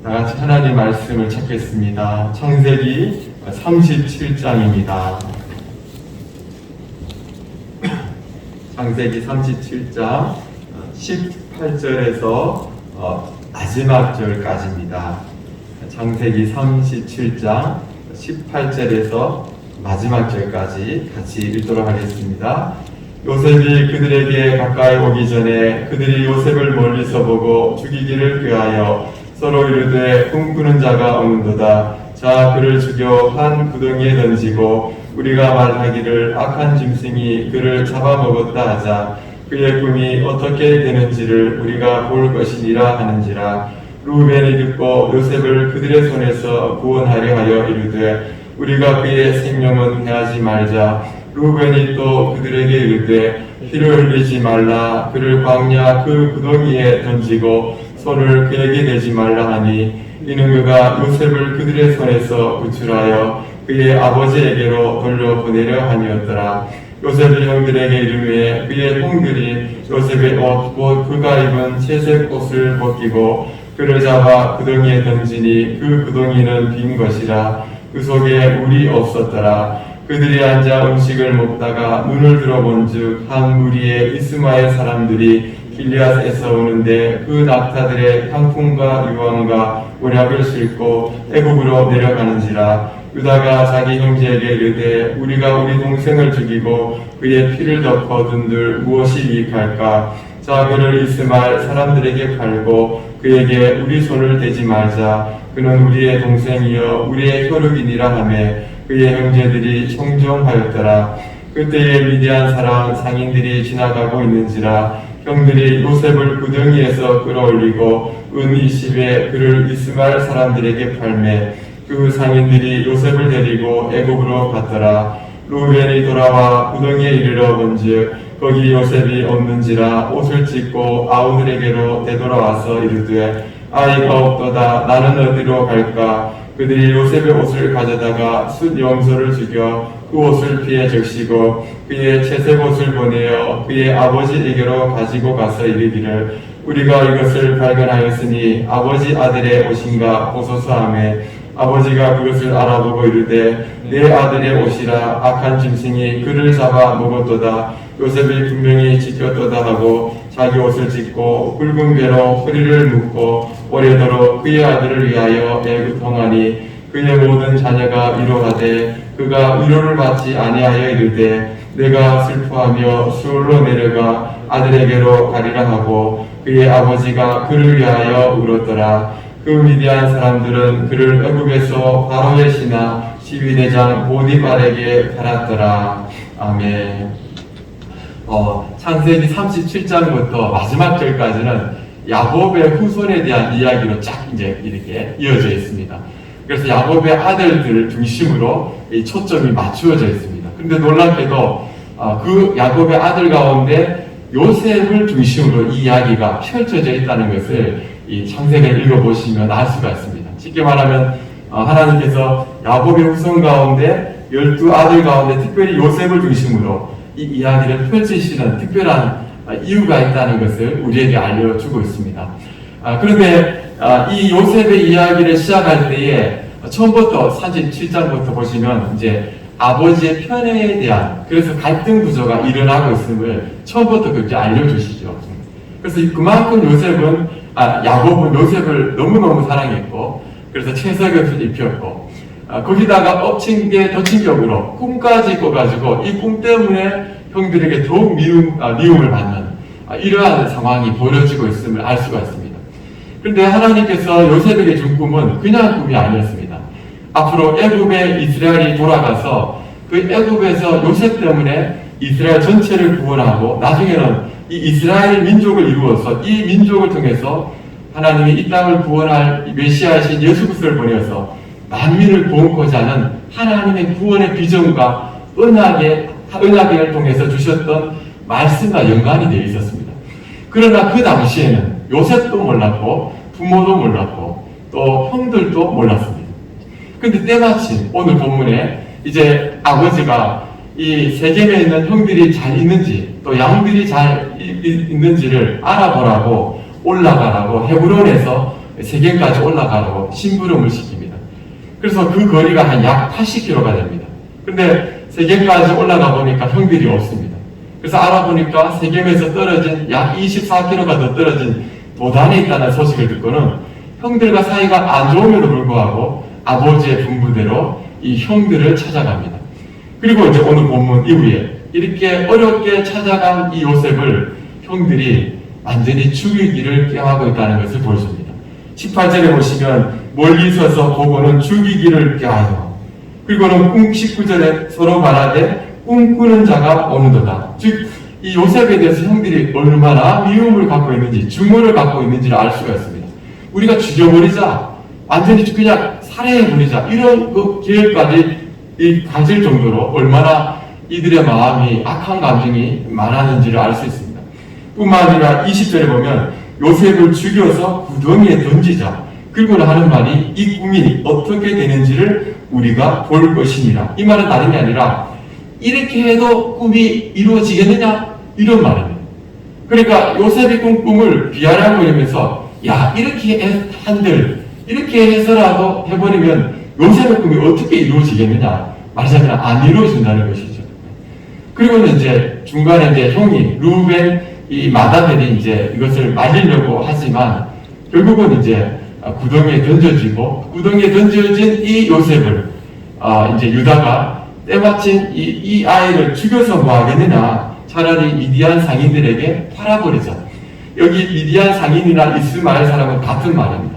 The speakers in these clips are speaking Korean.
다 같이 하나님 말씀을 찾겠습니다. 창세기 37장입니다. 창세기 37장 18절에서 마지막 절까지입니다. 창세기 37장 18절에서 마지막 절까지 같이 읽도록 하겠습니다. 요셉이 그들에게 가까이 오기 전에 그들이 요셉을 멀리서 보고 죽이기를 꾀하여 서로 이르되 꿈꾸는 자가 오는도다. 자, 그를 죽여 한 구덩이에 던지고 우리가 말하기를 악한 짐승이 그를 잡아먹었다 하자. 그의 꿈이 어떻게 되는지를 우리가 볼 것이니라 하는지라. 루벤이 듣고 요셉을 그들의 손에서 구원하려 하여 이르되 우리가 그의 생명은 해하지 말자. 루벤이 또 그들에게 이르되 피를 흘리지 말라. 그를 광야 그 구덩이에 던지고 손을 그에게 대지 말라 하니 이는 그가 요셉을 그들의 손에서 구출하여 그의 아버지에게로 돌려보내려 함이었더라. 요셉이 형들에게 이르매 그의 형들이 요셉의 옷 곧 그가 입은 채색 옷을 벗기고 그를 잡아 구덩이에 던지니 그 구덩이는 빈 것이라. 그 속에 물이 없었더라. 그들이 앉아 음식을 먹다가 눈을 들어본즉 한 무리의 이스마엘 사람들이 길리앗에서 오는데 그 낙타들의 향품과 유황과 모략을 싣고 애굽으로 내려가는지라. 유다가 자기 형제에게 이르되 우리가 우리 동생을 죽이고 그의 피를 덮어 둔들 무엇이 유익할까? 자, 그를 이스마엘 사람들에게 팔고 그에게 우리 손을 대지 말자. 그는 우리의 동생이여 우리의 혈육이니라 하매 그의 형제들이 청정하였더라. 그때에 미디안 사람 상인들이 지나가고 있는지라. 형들이 요셉을 구덩이에서 끌어올리고 은 20에 그를 이스마엘 사람들에게 팔매 그 상인들이 요셉을 데리고 애굽으로 갔더라. 루벤이 돌아와 구덩이에 이르러 본즉 거기 요셉이 없는지라. 옷을 찢고 아우들에게로 되돌아와서 이르되 아이가 없도다. 나는 어디로 갈까? 그들이 요셉의 옷을 가져다가 숫 염소를 죽여 그 옷을 피해 적시고 그의 채색 옷을 보내어 그의 아버지에게로 가지고 가서 이르기를 우리가 이것을 발견하였으니 아버지 아들의 옷인가 보소서 하매 아버지가 그것을 알아보고 이르되 내 아들의 옷이라. 악한 짐승이 그를 잡아 먹었도다. 요셉이 분명히 지켰도다 하고 자기 옷을 찢고 굵은 배로 허리를 묶고 오래도록 그의 아들을 위하여 애굽통하니 그의 모든 자녀가 위로하되 그가 위로를 받지 아니하여 이르되 내가 슬퍼하며 수울로 내려가 아들에게로 가리라 하고 그의 아버지가 그를 위하여 울었더라. 그 미디안 사람들은 그를 애굽에서 바로의 신하 시위대장 보디발에게 팔았더라. 아멘. 창세기 37장부터 마지막 절까지는 야곱의 후손에 대한 이야기로 쫙 이제 이렇게 이어져 있습니다. 그래서 야곱의 아들들을 중심으로 이 초점이 맞추어져 있습니다. 그런데 놀랍게도 그 야곱의 아들 가운데 요셉을 중심으로 이 이야기가 펼쳐져 있다는 것을 이 창세기를 읽어보시면 알 수가 있습니다. 쉽게 말하면 하나님께서 야곱의 후손 가운데 12아들 가운데 특별히 요셉을 중심으로 이 이야기를 펼치시는 특별한 이유가 있다는 것을 우리에게 알려주고 있습니다. 그런데 이 요셉의 이야기를 시작할 때에 처음부터 37장부터 보시면 이제 아버지의 편애에 대한 그래서 갈등 구조가 일어나고 있음을 처음부터 그렇게 알려주시죠. 그래서 그만큼 야곱은 요셉을 너무너무 사랑했고 그래서 채석의 옷을 입혔고 거기다가 엎친 게 덧친 격으로 꿈까지 꿔가지고 이 꿈 때문에 형들에게 더욱 미움을 받는 이러한 상황이 벌어지고 있음을 알 수가 있습니다. 그런데 하나님께서 요셉에게 준 꿈은 그냥 꿈이 아니었습니다. 앞으로 애굽에 이스라엘이 돌아가서 그 애굽에서 요셉 때문에 이스라엘 전체를 구원하고 나중에는 이 이스라엘 민족을 이루어서 이 민족을 통해서 하나님이 이 땅을 구원할 메시아이신 예수 그리스도를 보내어서 만민을 구원코자 하는 하나님의 구원의 비전과 언약을 통해서 주셨던 말씀과 연관이 되어 있었습니다. 그러나 그 당시에는 요셉도 몰랐고 부모도 몰랐고 또 형들도 몰랐습니다. 그런데 때마침 오늘 본문에 이제 아버지가 이 세겜에 있는 형들이 잘 있는지 또 양들이 잘 있는지를 알아보라고 올라가라고 헤브론에서 세겜까지 올라가라고 심부름을 시킵니다. 그래서 그 거리가 한 약 80km가 됩니다. 근데 세겜까지 올라가 보니까 형들이 없습니다. 그래서 알아보니까 세겜에서 떨어진 약 24km가 더 떨어진 도단에 있다는 소식을 듣고는 형들과 사이가 안 좋음에도 불구하고 아버지의 분부대로 이 형들을 찾아갑니다. 그리고 이제 오늘 본문 이후에 이렇게 어렵게 찾아간 이 요셉을 형들이 완전히 죽이기를 꾀하고 있다는 것을 보여줍니다. 18절에 보시면 멀리 서서 보고는 죽이기를 꾀하여, 그리고는 19절에 서로 말하되 꿈꾸는 자가 오는도다. 즉, 이 요셉에 대해서 형들이 얼마나 미움을 갖고 있는지, 증오를 갖고 있는지를 알 수가 있습니다. 우리가 죽여버리자, 완전히 그냥 살해해버리자, 이런 그 계획까지 가질 정도로 얼마나 이들의 마음이 악한 감정이 많았는지를 알 수 있습니다. 뿐만 아니라 20절에 보면 요셉을 죽여서 구덩이에 던지자, 그리고는 하는 말이 이 꿈이 어떻게 되는지를 우리가 볼 것이니라. 이 말은 다른 게 아니라 이렇게 해도 꿈이 이루어지겠느냐? 이런 말입니다. 그러니까 요셉이 꾼 꿈을 비아냥 거리면서 야, 이렇게 한들 이렇게 해서라도 해버리면 요셉의 꿈이 어떻게 이루어지겠느냐? 말하자면 안 이루어진다는 것이죠. 그리고는 이제 중간에 이제 형이 루벤 이 마다벨이 이제 이것을 말리려고 하지만 결국은 이제 구덩이에 던져지고, 구덩이에 던져진 이 요셉을 이제 유다가 때마침 이 아이를 죽여서 뭐 하겠느냐, 차라리 미디안 상인들에게 팔아버리자. 여기 미디안 상인이나 이스마엘 사람은 같은 말입니다.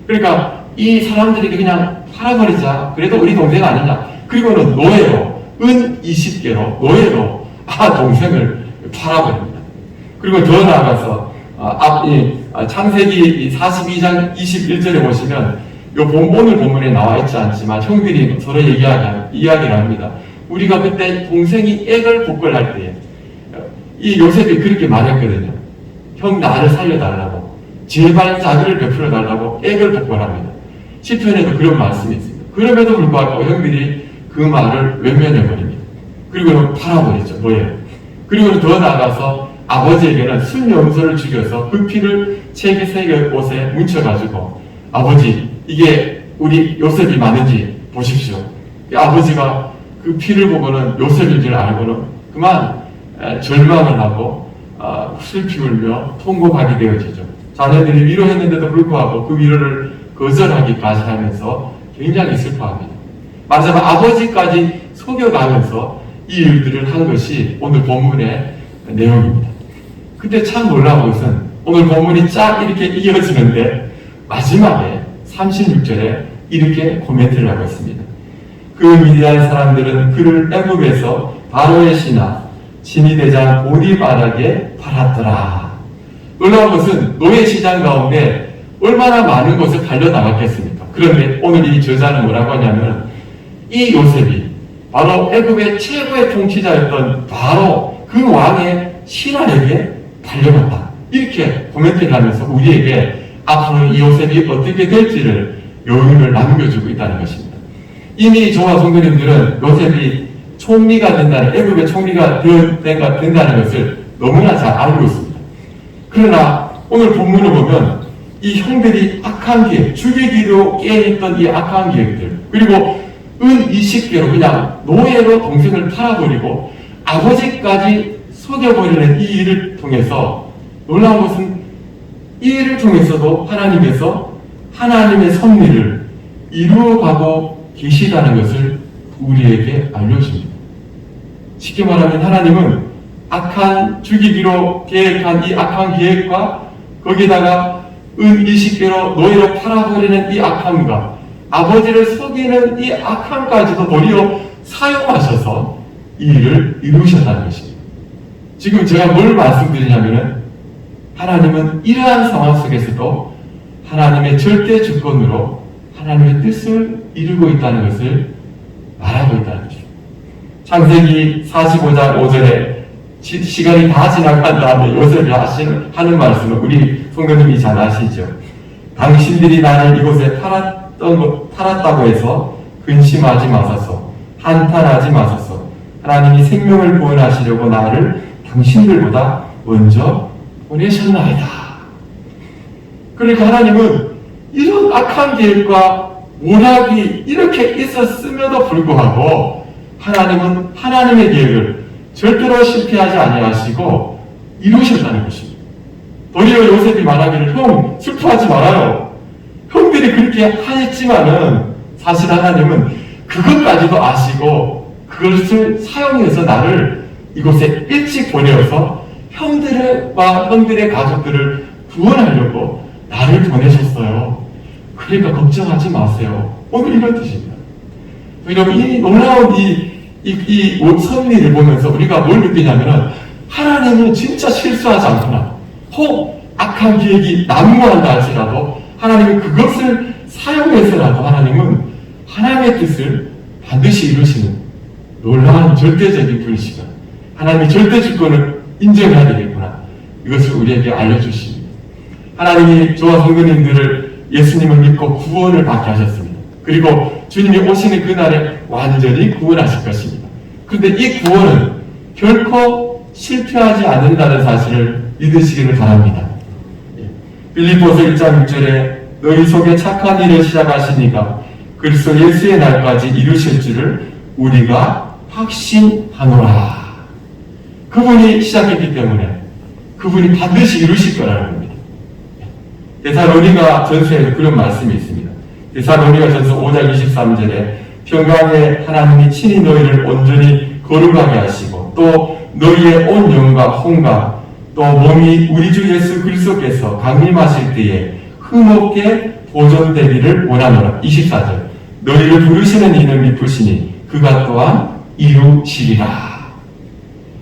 그러니까 이 사람들에게 그냥 팔아버리자. 그래도 우리 동생 아니냐. 그리고는 노예로, 은 20개로 노예로 동생을 팔아버립니다. 그리고 더 나아가서 창세기 42장 21절에 보시면 오늘 본문에 나와 있지 않지만 형들이 서로 이야기를 합니다. 우리가 그때 동생이 액을 복걸할 때에 이 요셉이 그렇게 말했거든요. 형 나를 살려달라고, 제발 자비를 베풀어 달라고 액을 복걸합니다. 시편에도 그런 말씀이 있습니다. 그럼에도 불구하고 형들이 그 말을 외면해버립니다. 그리고는 팔아버리죠, 노예로. 그리고는 더 나아가서 아버지에게는 순염소를 죽여서 그 피를 책에 새겨 옷에 뭉쳐가지고, 아버지, 이게 우리 요셉이 맞는지 보십시오. 아버지가 그 피를 보고는 요셉인 줄 알고는 그만 절망을 하고 슬피 울며 통곡하게 되어지죠. 자녀들이 위로했는데도 불구하고 그 위로를 거절하기까지 하면서 굉장히 슬퍼합니다. 말하자면 아버지까지 속여가면서 이 일들을 한 것이 오늘 본문의 내용입니다. 근데 참 놀라운 것은 오늘 본문이 쫙 이렇게 이어지는데 마지막에 36절에 이렇게 코멘트를 하고 있습니다. 그 미디안 사람들은 그를 애굽에서 바로의 신하 진위대장 오디바락에 팔았더라. 놀라운 것은 노예 시장 가운데 얼마나 많은 것을 팔려나갔겠습니까? 그런데 오늘 이 저자는 뭐라고 하냐면 이 요셉이 바로 애굽의 최고의 통치자였던 바로 그 왕의 신하에게 팔려갔다. 이렇게 코멘트를 하면서 우리에게 앞으로 이 요셉이 어떻게 될지를 요인을 남겨주고 있다는 것입니다. 이미 저와 성도님들은 요셉이 총리가 된다는, 애굽의 총리가 된다는 것을 너무나 잘 알고 있습니다. 그러나 오늘 본문을 보면 이 형들이 악한 계획, 죽이기로 깨어있던 이 악한 계획들, 그리고 은 20개로 그냥 노예로 동생을 팔아버리고 아버지까지 속여버리는 이 일을 통해서 놀라운 것은 이 일을 통해서도 하나님께서 하나님의 섭리를 이루어가고 계시다는 것을 우리에게 알려줍니다. 쉽게 말하면 하나님은 악한 죽이기로 계획한 이 악한 계획과 거기다가 은 20개로 노예로 팔아버리는 이 악함과 아버지를 속이는 이 악함까지도 도리어 사용하셔서 이 일을 이루셨다는 것입니다. 지금 제가 뭘 말씀드리냐면은 하나님은 이러한 상황 속에서도 하나님의 절대 주권으로 하나님의 뜻을 이루고 있다는 것을 말하고 있다는 것입니다. 창세기 45장 5절에 시간이 다 지나간 다음에 요셉이 하는 말씀은 우리 성도님이 잘 아시죠. 당신들이 나를 이곳에 팔았다고 해서 근심하지 마소서, 한탄하지 마소서. 하나님이 생명을 구원하시려고 나를 당신들보다 먼저 보내셨나이다. 그러니까 하나님은 이런 악한 계획과 모략이 이렇게 있었음에도 불구하고 하나님은 하나님의 계획을 절대로 실패하지 아니하시고 이루셨다는 것입니다. 도리어 요셉이 말하기를 형 슬퍼하지 말아요. 형들이 그렇게 하였지만은 사실 하나님은 그것까지도 아시고 그것을 사용해서 나를 이곳에 일찍 보내어서 형들과 형들의 가족들을 구원하려고 나를 보내셨어요. 그러니까 걱정하지 마세요. 오늘 이런 뜻입니다. 여러분, 이 놀라운 이 섭리를 보면서 우리가 뭘 느끼냐면은 하나님은 진짜 실수하지 않구나. 혹 악한 계획이 난무한다 할지라도 하나님은 그것을 사용해서라도 하나님은 하나님의 뜻을 반드시 이루시는 놀라운 절대적인 분이시다. 하나님의 절대 주권을 인정해야 되겠구나. 이것을 우리에게 알려주십니다. 하나님이 저와 성도님들을 예수님을 믿고 구원을 받게 하셨습니다. 그리고 주님이 오시는 그날에 완전히 구원하실 것입니다. 그런데 이 구원은 결코 실패하지 않는다는 사실을 믿으시기를 바랍니다. 빌립보서 1장 6절에 너희 속에 착한 일을 시작하시니까 그리스도 예수의 날까지 이루실 줄을 우리가 확신하노라. 그분이 시작했기 때문에 그분이 반드시 이루실 거라는 겁니다. 데살로니가 전서에 그런 말씀이 있습니다. 데살로니가 전서 5장 23절에 평강에 하나님이 친히 너희를 온전히 거룩하게 하시고 또 너희의 온 영과 혼과 또 몸이 우리 주 예수 그리스도께서 강림하실 때에 흠없게 보존되기를 원하노라. 24절 너희를 부르시는 이는 미쁘시니 그가 또한 이루시리라.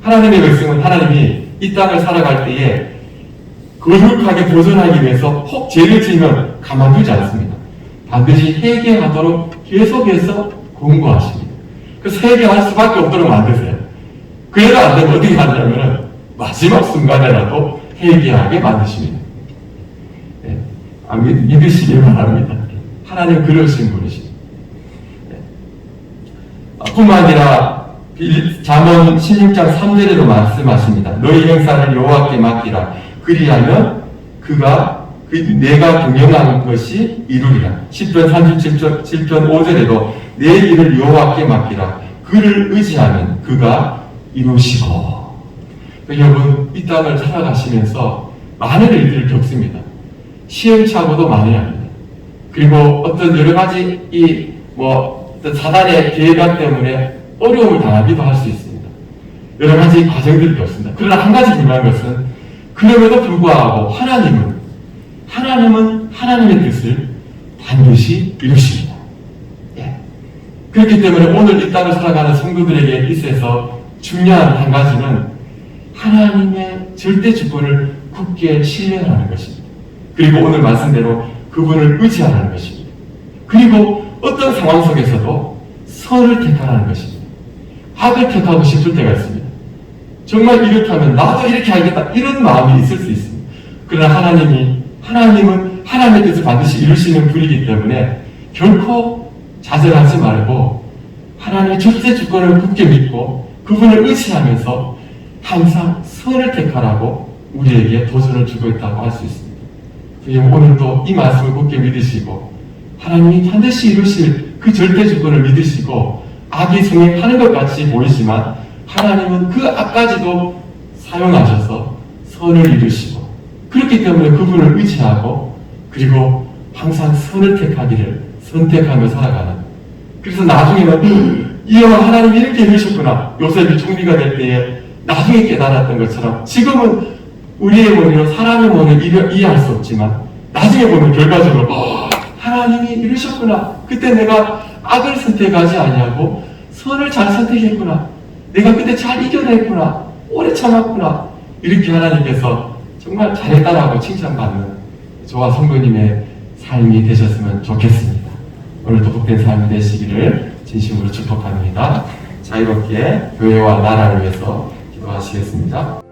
하나님의 백성은 하나님이 이 땅을 살아갈 때에 거룩하게 보존하기 위해서 혹 죄를 지으면 가만두지 않습니다. 반드시 회개하도록 계속해서 권고하십니다. 그래서 회개할 수밖에 없도록 만드세요. 그래도 안 되면 어떻게 하냐면 마지막 순간에라도 회개하게 만드십니다. 네. 믿으시길 바랍니다. 하나님 그러신 분이십니다. 네. 뿐만 아니라 잠언 16장 3절에도 말씀하십니다. 너희 행사를 여호와께 맡기라. 그리하면 내가 경영한 것이 이루리라. 10편 37편 5절에도 내 일을 여호와께 맡기라. 그를 의지하면 그가 이루시고. 여러분, 이 땅을 살아가시면서 많은 일들을 겪습니다. 시행착오도 많이 합니다. 그리고 어떤 여러 가지 어떤 사단의 계획 때문에 어려움을 당하기도 할 수 있습니다. 여러 가지 과정들이 겪습니다. 그러나 한 가지 중요한 것은 그럼에도 불구하고 하나님은 하나님의 뜻을 반드시 이루십니다. 예. 그렇기 때문에 오늘 이 땅을 살아가는 성도들에게 있어서 중요한 한 가지는 하나님의 절대 주권을 굳게 신뢰하는 것입니다. 그리고 오늘 말씀대로 그분을 의지하라는 것입니다. 그리고 어떤 상황 속에서도 선을 택하라는 것입니다. 악을 택하고 싶을 때가 있습니다. 정말 이렇다면 나도 이렇게 하겠다 이런 마음이 있을 수 있습니다. 그러나 하나님은 하나님의 뜻을 반드시 이루시는 분이기 때문에 결코 좌절하지 말고 하나님의 절대 주권을 굳게 믿고 그분을 의지하면서 항상 선을 택하라고 우리에게 도전을 주고 있다고 할 수 있습니다. 오늘도 이 말씀을 굳게 믿으시고 하나님이 반드시 이루실 그 절대 주권을 믿으시고 악이 성행하는 것 같이 보이지만 하나님은 그 악까지도 사용하셔서 선을 이루시고 그렇기 때문에 그분을 의지하고 그리고 항상 선을 택하기를 선택하며 살아가는, 그래서 나중에는 이어 하나님이 이렇게 이루셨구나, 요셉이 총리가 될 때에 나중에 깨달았던 것처럼 지금은 우리의 머리로 사람의 머리를 이해할 수 없지만 나중에 보면 결과적으로 하나님이 이루셨구나, 그때 내가 악을 선택하지 아니하고 선을 잘 선택했구나, 내가 그때 잘 이겨냈구나, 오래 참았구나, 이렇게 하나님께서 정말 잘했다라고 칭찬받는 저와 성도님의 삶이 되셨으면 좋겠습니다. 오늘도 복된 삶이 되시기를 진심으로 축복합니다. 자유롭게 교회와 나라를 위해서 기도하시겠습니다.